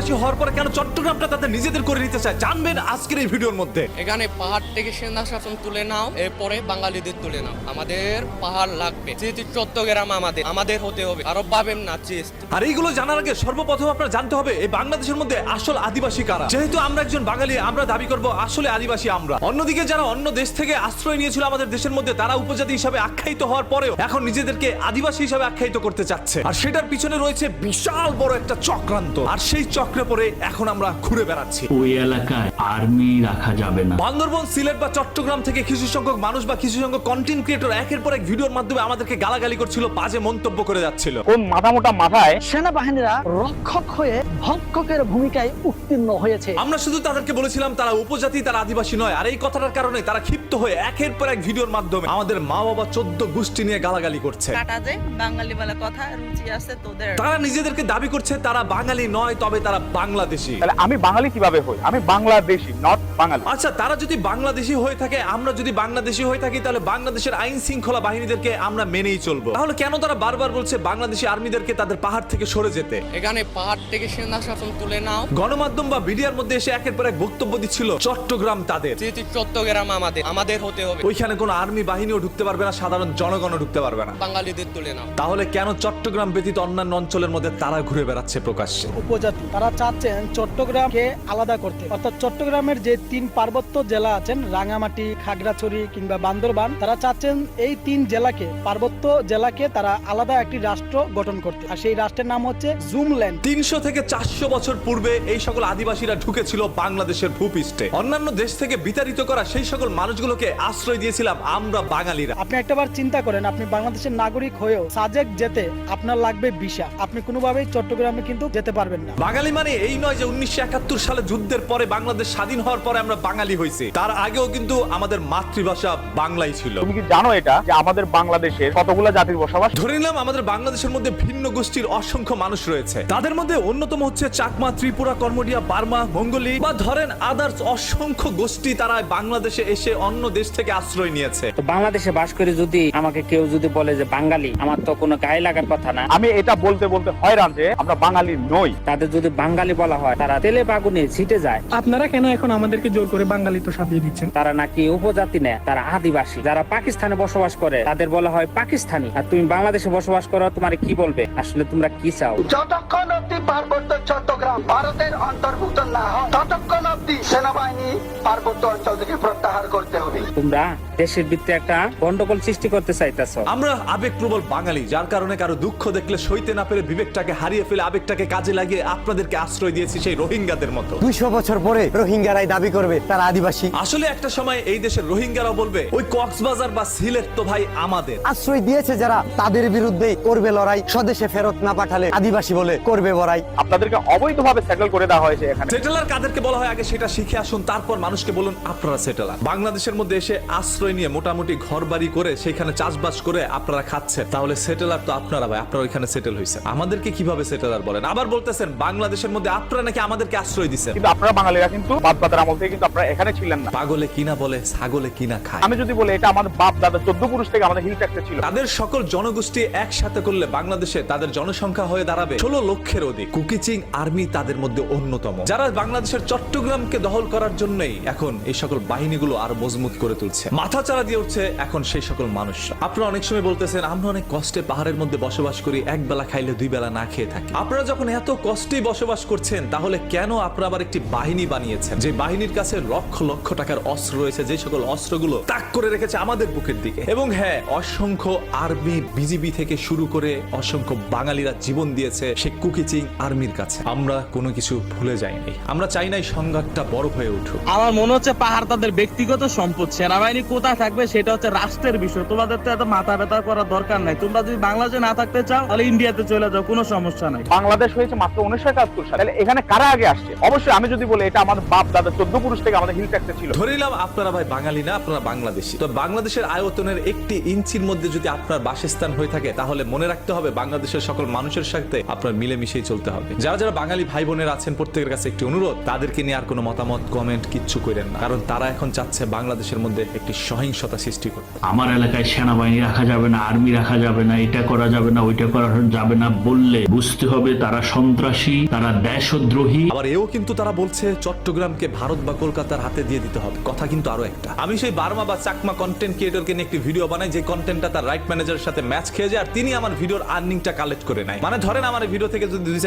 আদিবাসী হওয়ার পরে কেন চট্টগ্রামটা তাদের নিজেদের করে নিতে চায় জানবেন আজকের এই ভিডিওর মধ্যে। এখানে পাহাড় থেকে সেনা শাসন তুলে নাও, এরপরে বাঙালিদের তুলে নাও। আমাদের পাহাড় লাগবে, যেহেতু চট্টগ্রাম আমাদের হতে হবে, আরো পাবেন না চেষ্ট। আর এইগুলো জানার আগে সর্বপ্রথম আপনারা জানতে হবে এই বাংলাদেশের মধ্যে আসল আদিবাসী কারা। যেহেতু আমরা একজন বাঙালি, আমরা দাবি করব আসলে আদিবাসী আমরা। অন্যদিকে যারা অন্য দেশ থেকে আশ্রয় নিয়েছিল আমাদের দেশের মধ্যে, তারা উপজাতি হিসাবে আখ্যায়িত হওয়ার পরেও এখন নিজেদেরকে আদিবাসী হিসাবে আখ্যায়িত করতে চাচ্ছে। আর সেটার পিছনে রয়েছে বিশাল বড় একটা চক্রান্ত, আর সেই চক্রে পরে এখন আমরা ঘুরে বেড়াচ্ছি। ওই এলাকায় আর্মি রাখা যাবে না। বান্দরবন, সিলেট বা চট্টগ্রাম থেকে কিছু সংখ্যক মানুষ বা কিছু সংখ্যক কন্টেন্ট ক্রিয়েটর একের পর এক ভিডিওর মাধ্যমে আমাদেরকে গালাগালি করছিল, বাজে মন্তব্য করে যাচ্ছিল। কোন মাথামোটা মাথায় সেনাবাহিনীরা রক্ষক হয়ে ভক্ষকের ভূমিকায় উত্তীর্ণ হয়েছে। আমরা শুধু তাদেরকে বলেছিলাম তারা উপজাতি, তারা আদিবাসী নয়। আর এই কথাটার কারণে তারা ক্ষিপ্ত হয়ে একের পর এক ভিডিওর মাধ্যমে আমাদের মা বাবা 14 গোষ্ঠী নিয়ে গালাগালি করছে। কাটা যে বাঙালি বলে কথা রুচি আছে তোদের। তারা নিজেদেরকে দাবি করছে তারা বাঙালি নয়, তবে তারা বাংলাদেশী। তাহলে আমি বাঙালি কিভাবে হই? আমি বাংলাদেশী, নট বাঙালি। আচ্ছা, তারা যদি বাংলাদেশী হয়ে থাকে, আমরা যদি বাংলাদেশী হয়ে থাকি, তাহলে বাংলাদেশের আইন শৃঙ্খলা বাহিনীদেরকে আমরা মেনেই চলবো। তাহলে কেন তারা বারবার বলছে বাংলাদেশি আর্মিদেরকে তাদের পাহাড় থেকে সরে যেতে? এখানে পাহাড় থেকে সেনা শাসন তুলে নাও, গণমাধ্যম বা মিডিয়ার মধ্যে এসে একের পর এক বক্তব্য দিচ্ছিল চট্টগ্রাম তাদের, যেহেতু চট্টগ্রাম আমাদের হতে হবে। ওইখানে কোনো আর্মি বাহিনীও ঢুকতে পারবে না, সাধারণ জনগণও ঢুকতে পারবে না। বাঙালিদের তুলে নাও। তাহলে কেন চট্টগ্রাম ব্যতীত অন্যান্য অঞ্চলের মধ্যে তারা ঘুরে বেড়াচ্ছে প্রকাশ্যে? উপজাতি তারা চাচ্ছেন চট্টগ্রামকে আলাদা করতে, অর্থাৎ চট্টগ্রামের যে 3 পার্বত্য জেলা আছেন, রাঙামাটি, খাগড়াছড়ি কিংবা বান্দরবান, তারা চাচ্ছেন এই 3 জেলাকে, পার্বত্য জেলাকে তারা আলাদা একটি রাষ্ট্র গঠন করতে। আর সেই রাষ্ট্রের নাম হচ্ছে জুমল্যান্ড। 300 থেকে 400 বছর পূর্বে এই সকল আদিবাসীরা ঢুকেছিল বাংলাদেশের ভূপৃষ্ঠে। অন্যান্য দেশ থেকে বিতাড়িত করা সেই সকল মানুষগুলোকে আশ্রয় দিয়েছিলাম আমরা বাঙালিরা। আপনি একটাবার চিন্তা করেন, আপনি বাংলাদেশের নাগরিক হয়েও সাজেক যেতে আপনার লাগবে ভিসা, আপনি কোনোভাবেই চট্টগ্রামে কিন্তু যেতে পারবেন না। বাঙালি মানে এই নয় যে 1971 সালে যুদ্ধের পরে বাংলাদেশ স্বাধীন হওয়ার পরে আমরা বাঙালি হয়েছি। তার আগেও কিন্তু আমাদের মাতৃভাষা বাংলাই ছিল। তুমি কি জানো এটা যে আমাদের বাংলাদেশে কতগুলো জাতির বসবাস? ধরে নিলাম আমাদের বাংলাদেশের মধ্যে ভিন্ন গোষ্ঠীর অসংখ্য মানুষ রয়েছে। তাদের মধ্যে অন্যতম হচ্ছে চাকমা, ত্রিপুরা, কর্মোডিয়া, বার্মা, মঙ্গোলি বা ধরেন আদার্স অসংখ্য গোষ্ঠী। তারা বাংলাদেশে এসে অন্য দেশ থেকে আশ্রয় নিয়েছে। তো বাংলাদেশে বাস করে যদি আমাকে কেউ যদি বলে যে বাঙালি, আমার তো কোনো গায়ে লাগার কথা না। আমি এটা বলতে বলতে হয়রান যে আমরা বাঙালি নই। তাদের যদি বাঙালি বলা হয়, তারা তেলে বাগুনে ছিটে যায়। আপনারা কেন এখন আমাদেরকে জোর করে বাঙালি তো সাজিয়ে দিচ্ছেন? তারা নাকি উপজাতি নেয়, তারা আদিবাসী। যারা পাকিস্তানে বসবাস করে তাদের বলা হয় পাকিস্তানি। আর তুমি বাংলাদেশে বসবাস করো, তোমার কি বলবে? আসলে তোমরা কি চাও? যতক্ষণ অব্দি পার্বত্য চট্টগ্রাম ভারতের অন্তর্ভুক্ত না হয়, ততক্ষণ অব্দি সেনাবাহিনী পার্বত্য অঞ্চল থেকে প্রত্যাহার করতে হবে। তোমরা দেশের ভিত্তিতে একটা গন্ডগোল সৃষ্টি করতে চাইতেছ। আমরা আবেগপ্রবল বাঙালি, যার কারণে কারো দুঃখ দেখলে সইতে না পেরে বিবেকটাকে হারিয়ে ফেলে আবেগটাকে কাজে লাগিয়ে আপনাদেরকে আশ্রয় দিয়েছি সেই রোহিঙ্গাদের মতো। 200 বছর পরে রোহিঙ্গারাই দাবি করবে তারা আদিবাসী। আসলে একটা সময় এই দেশের রোহিঙ্গারা বলবে ওই কক্সবাজার বা সিলেট তো ভাই আমাদের। আশ্রয় দিয়েছে যারা, তাদের বিরুদ্ধে করবে লড়াই। স্বদেশে ফেরত না পাঠালে আদিবাসী বলে করবে বড়াই। আপনাদেরকে অবৈধভাবে সেটেল করে দেওয়া হয়েছে এখানে। সেটেলার কাদেরকে বলা হয় আগে সেটা শিখে আসুন, তারপর মানুষকে বলুন আপনারা সেটেলার। বাংলাদেশের মধ্যে এসে আশ্রয় নিয়ে মোটামুটি ঘর বাড়ি করে সেখানে চাষবাস করে আপনারা খাচ্ছেন, তাহলে সেটেলার তো আপনারা ভাই, আপনারা ওইখানে সেটেল হয়েছেন। আমাদেরকে কিভাবে সেটেলার বলেন? আবার বলতেছেন বাংলাদেশের মধ্যে আপনারা নাকি আমাদেরকে আশ্রয় দিচ্ছেন। কিন্তু আপনারা বাঙালিরা কিন্তু বাপ দাদার আমল থেকে কিন্তু আপনারা এখানে ছিলেন না। পাগলে কিনা বলে ছাগলে কিনা খায়। আমি যদি বলি এটা আমাদের বাপ দাদা 14 পুরুষ থেকে আমাদের হিল ট্যাক্সে ছিল। তাদের সকল জনগোষ্ঠী একসাথে করলে বাংলাদেশে তাদের জনসংখ্যা হয়ে দাঁড়াবে 16 লক্ষের অধিক। কুকিচিং আর্মি তাদের মধ্যে অন্যতম, যারা বাংলাদেশের চট্টগ্রামকে দখল করার জন্যই এখন এই সকল বাহিনীগুলো আরো মজবুত করে তুলছে। মাথা চারা দিয়ে উঠছে এখন সেই সকল মানুষ। আপনারা অনেক সময় বলতেছেন আমরা অনেক কষ্টে পাহাড়ের মধ্যে বসবাস করি, এক বেলা খাইলে 2 বেলা না খেয়ে থাকি। আপনারা যখন এত কষ্টেই বসবাস করছেন, তাহলে কেন আপনারা আবার একটি বাহিনী বানিয়েছেন, যে বাহিনীর কাছে লক্ষ লক্ষ টাকার অস্ত্র রয়েছে, যে সকল অস্ত্রগুলো তাক করে রেখেছে আমাদের বুকের দিকে? এবং হ্যাঁ, অসংখ্য আর্মি, বিজিবি থেকে শুরু করে অসংখ্য বাঙালিরা জীবন দিয়েছে সেই কুকিচিং আর্মির কাছে। আমরা কোনো কিছু ভুলে যাইনি। আমরা চাই না এই সংঘাতটা বড় হয়ে উঠুক। আমার মনে হচ্ছে পাহাড় তাদের ব্যক্তিগত সম্পদ। সেনাবাহিনী কোথায় থাকবে সেটা হচ্ছে রাষ্ট্রের বিষয়। তোমাদের তো এত মাথা ব্যথা করার দরকার নাই। তোমরা যদি বাংলাদেশে না থাকতে চাও তাহলে ইন্ডিয়াতে চলে যাও, কোনো সমস্যা নাই। বাংলাদেশ হয়েছে মাত্র 1971 সালে। তাহলে এখানে কারা আগে আসছে? অবশ্যই আমি যদি বলি এটা আমাদের বাপ দাদা 14 পুরুষ থেকে আমাদের হিল ট্যাক্সে ছিল। ধরে নিলাম আপনারা ভাই বাঙালি না, আপনারা বাংলাদেশী। তো বাংলাদেশের আয়তনের 1 ইঞ্চির মধ্যে যদি আপনার বাসস্থান হয়ে থাকে, তাহলে মনে রাখতে হবে বাংলাদেশের সকল মানুষের সাথে আপনার মিলেমিশেই চলতে হবে। যারা যারা বাঙালি ভাই বোনের আছেন, প্রত্যেকের কাছে একটি অনুরোধ, তাদেরকে নিয়ে আর কোনো মতামত কমেন্ট কিচ্ছু করেন না, কারণ তারা এখন চাচ্ছে বাংলাদেশের মধ্যে একটি সহিংসতা সৃষ্টি করতে। আমার এলাকায় সেনাবাহিনী রাখা যাবে না, আর্মি রাখা যাবে না, এটা করা যাবে না, ওইটা করা যাবে না বললে বুঝতে হবে তারা সন্ত্রাসী, তারা দেশদ্রোহী। আবার এও কিন্তু তারা বলছে চট্টগ্রামকে ভারত বা কলকাতার হাতে দিয়ে দিতে হবে। কথা কিন্তু আরো একটা, আমি সেই বার্মা বা চাকমা কন্টেন্ট ক্রিয়েটরকে নিয়ে একটি ভিডিও বানাই, যে কন্টেন্টটা তার রাইট ম্যানেজারের সাথে ম্যাচ খেয়ে যায়, আর তিনি আমার ভিডিওর আর্নিংটা কালেক্ট করে নেয়। মানে ধরেন আমার ভিডিও থেকে যদি 2